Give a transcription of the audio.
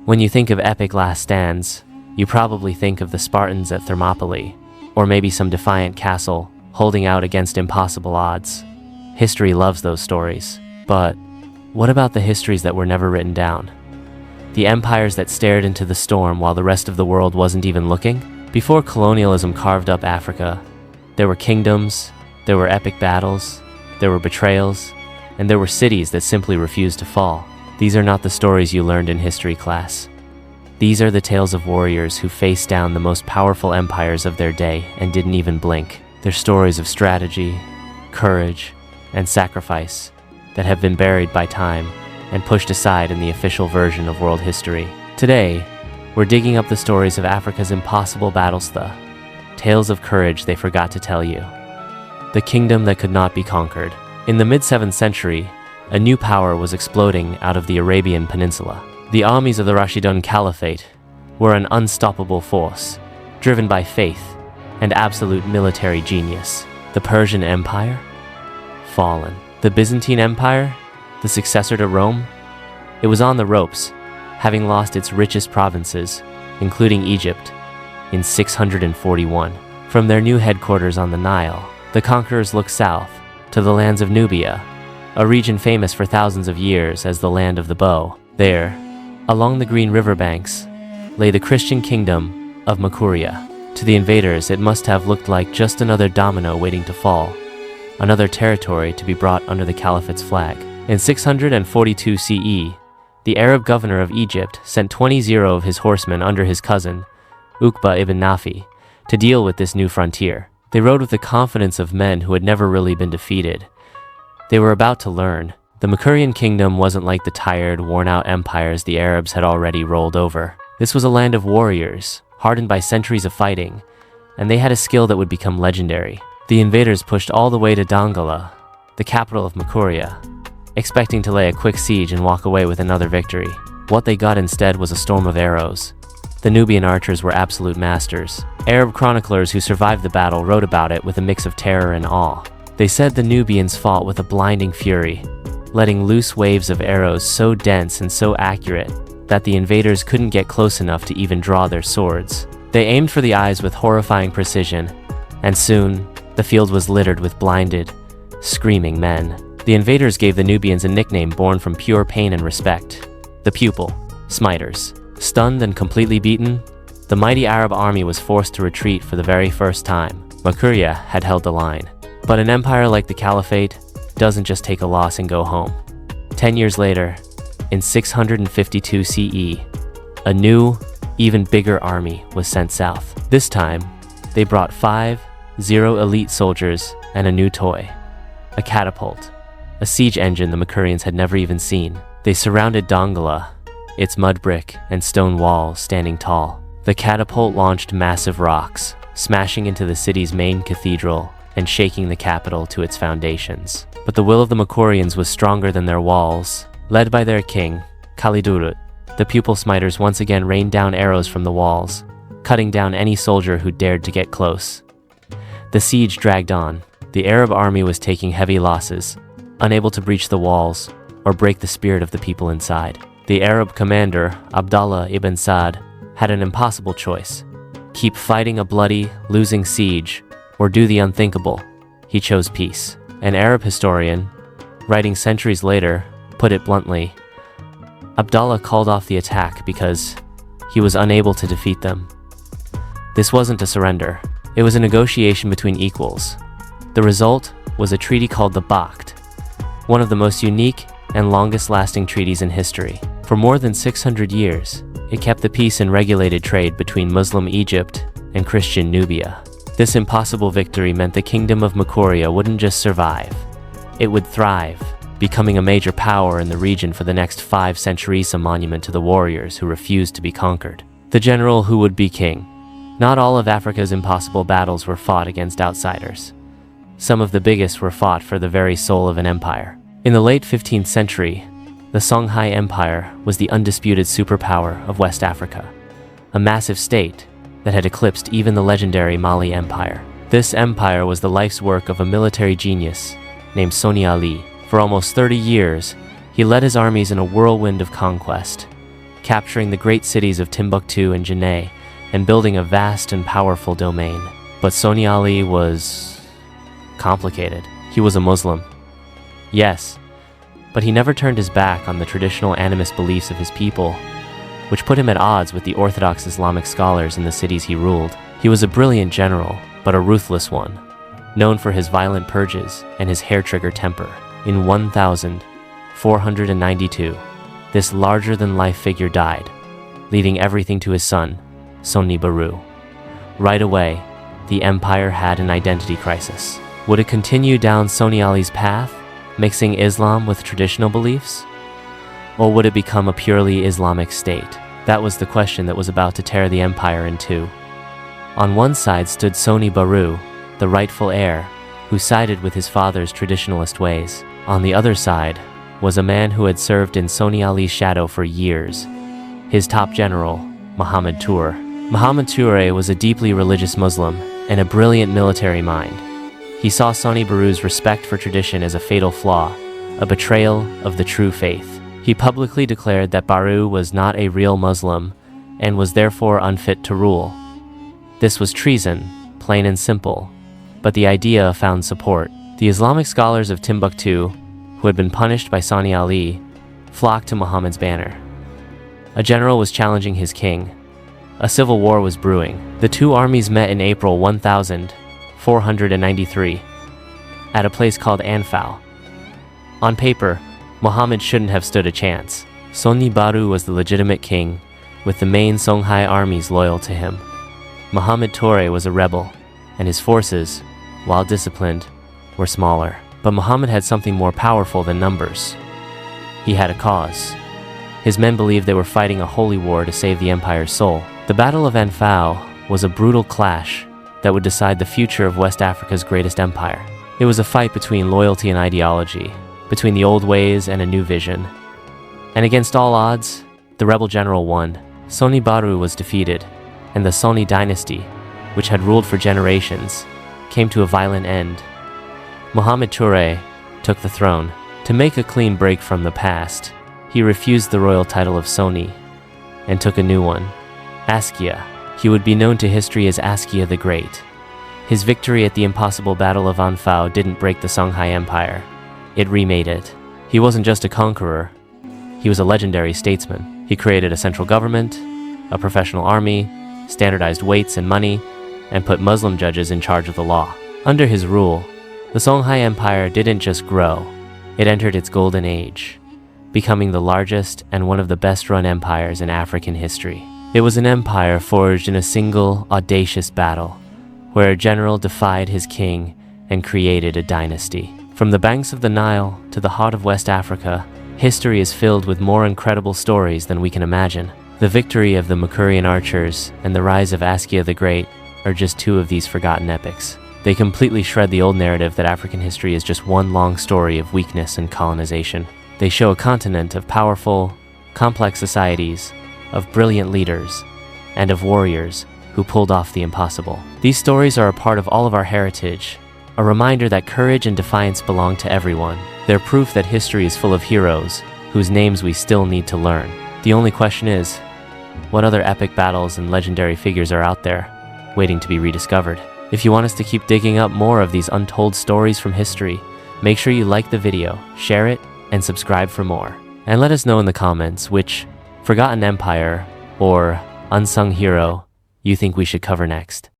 When you think of epic last stands, you probably think of the Spartans at Thermopylae, or maybe some defiant castle holding out against impossible odds. History loves those stories. But what about the histories that were never written down? The empires that stared into the storm while the rest of the world wasn't even looking? Before colonialism carved up Africa, there were kingdoms, there were epic battles, there were betrayals, and there were cities that simply refused to fall. These are not the stories you learned in history class. These are the tales of warriors who faced down the most powerful empires of their day and didn't even blink. They're stories of strategy, courage, and sacrifice that have been buried by time and pushed aside in the official version of world history. Today, we're digging up the stories of Africa's impossible battles, the tales of courage they forgot to tell you. The kingdom that could not be conquered. In the mid-7th century, a new power was exploding out of the Arabian Peninsula. The armies of the Rashidun Caliphate were an unstoppable force, driven by faith and absolute military genius. The Persian Empire? Fallen. The Byzantine Empire? The successor to Rome? It was on the ropes, having lost its richest provinces, including Egypt, in 641. From their new headquarters on the Nile, the conquerors looked south to the lands of Nubia, a region famous for thousands of years as the land of the bow. There, along the green riverbanks, lay the Christian kingdom of Makuria. To the invaders, it must have looked like just another domino waiting to fall, another territory to be brought under the Caliphate's flag. In 642 CE, the Arab governor of Egypt sent 20 of his horsemen under his cousin, Uqba ibn Nafi, to deal with this new frontier. They rode with the confidence of men who had never really been defeated. They were about to learn. The Makurian kingdom wasn't like the tired, worn-out empires the Arabs had already rolled over. This was a land of warriors, hardened by centuries of fighting, and they had a skill that would become legendary. The invaders pushed all the way to Dongola, the capital of Makuria, expecting to lay a quick siege and walk away with another victory. What they got instead was a storm of arrows. The Nubian archers were absolute masters. Arab chroniclers who survived the battle wrote about it with a mix of terror and awe. They said the Nubians fought with a blinding fury, letting loose waves of arrows so dense and so accurate that the invaders couldn't get close enough to even draw their swords. They aimed for the eyes with horrifying precision, and soon, the field was littered with blinded, screaming men. The invaders gave the Nubians a nickname born from pure pain and respect: the Pupil-Smiters. Stunned and completely beaten, the mighty Arab army was forced to retreat for the very first time. Makuria had held the line. But an empire like the Caliphate doesn't just take a loss and go home. 10 years later, in 652 CE, a new, even bigger army was sent south. This time, they brought 50 elite soldiers and a new toy: a catapult, a siege engine the Makurians had never even seen. They surrounded Dongola, its mud brick and stone walls standing tall. The catapult launched massive rocks, smashing into the city's main cathedral and shaking the capital to its foundations. But the will of the Makurians was stronger than their walls. Led by their king, Kalidurut, the Pupil-Smiters once again rained down arrows from the walls, cutting down any soldier who dared to get close. The siege dragged on. The Arab army was taking heavy losses, unable to breach the walls or break the spirit of the people inside. The Arab commander, Abdallah ibn Sa'd, had an impossible choice: keep fighting a bloody, losing siege, or do the unthinkable. He chose peace. An Arab historian, writing centuries later, put it bluntly: Abdallah called off the attack because he was unable to defeat them. This wasn't a surrender. It was a negotiation between equals. The result was a treaty called the Bakht, one of the most unique and longest-lasting treaties in history. For more than 600 years, it kept the peace and regulated trade between Muslim Egypt and Christian Nubia. This impossible victory meant the kingdom of Makuria wouldn't just survive, it would thrive, becoming a major power in the region for the next 5 centuries, a monument to the warriors who refused to be conquered. The general who would be king. Not all of Africa's impossible battles were fought against outsiders. Some of the biggest were fought for the very soul of an empire. In the late 15th century, the Songhai Empire was the undisputed superpower of West Africa, a massive state that had eclipsed even the legendary Mali Empire. This empire was the life's work of a military genius named Soni Ali. For almost 30 years, he led his armies in a whirlwind of conquest, capturing the great cities of Timbuktu and Janneh, and building a vast and powerful domain. But Songhai was complicated. He was a Muslim. Yes, but he never turned his back on the traditional animist beliefs of his people, which put him at odds with the orthodox Islamic scholars in the cities he ruled. He was a brilliant general, but a ruthless one, known for his violent purges and his hair-trigger temper. In 1492, this larger-than-life figure died, leaving everything to his son, Songhai Baru. Right away, the empire had an identity crisis. Would it continue down Songhai's path, mixing Islam with traditional beliefs? Or would it become a purely Islamic state? That was the question that was about to tear the empire in two. On one side stood Songhai Baru, the rightful heir, who sided with his father's traditionalist ways. On the other side was a man who had served in Songhai's shadow for years, his top general, Muhammad Toure. Muhammad Toure was a deeply religious Muslim and a brilliant military mind. He saw Songhai Baru's respect for tradition as a fatal flaw, a betrayal of the true faith. He publicly declared that Baru was not a real Muslim and was therefore unfit to rule. This was treason, plain and simple, but the idea found support. The Islamic scholars of Timbuktu, who had been punished by Songhai, flocked to Muhammad's banner. A general was challenging his king. A civil war was brewing. The two armies met in April 1493 at a place called Anfao. On paper, Muhammad shouldn't have stood a chance. Songhai Baru was the legitimate king, with the main Songhai armies loyal to him. Muhammad Toure was a rebel, and his forces, while disciplined, were smaller. But Muhammad had something more powerful than numbers. He had a cause. His men believed they were fighting a holy war to save the empire's soul. The Battle of Anfao was a brutal clash that would decide the future of West Africa's greatest empire. It was a fight between loyalty and ideology, between the old ways and a new vision. And against all odds, the rebel general won. Songhai Baru was defeated, and the Songhai dynasty, which had ruled for generations, came to a violent end. Muhammad Toure took the throne. To make a clean break from the past, he refused the royal title of Songhai and took a new one, Askia. He would be known to history as Askia the Great. His victory at the impossible Battle of Anfao didn't break the Songhai Empire. It remade it. He wasn't just a conqueror. He was a legendary statesman. He created a central government, a professional army, standardized weights and money, and put Muslim judges in charge of the law. Under his rule, the Songhai Empire didn't just grow, it entered its golden age, becoming the largest and one of the best-run empires in African history. It was an empire forged in a single, audacious battle, where a general defied his king and created a dynasty. From the banks of the Nile to the heart of West Africa, history is filled with more incredible stories than we can imagine. The victory of the Makurian archers and the rise of Askia the Great are just two of these forgotten epics. They completely shred the old narrative that African history is just one long story of weakness and colonization. They show a continent of powerful, complex societies, of brilliant leaders, and of warriors who pulled off the impossible. These stories are a part of all of our heritage, a reminder that courage and defiance belong to everyone. They're proof that history is full of heroes, whose names we still need to learn. The only question is, what other epic battles and legendary figures are out there, waiting to be rediscovered? If you want us to keep digging up more of these untold stories from history, make sure you like the video, share it, and subscribe for more. And let us know in the comments which forgotten empire or unsung hero you think we should cover next.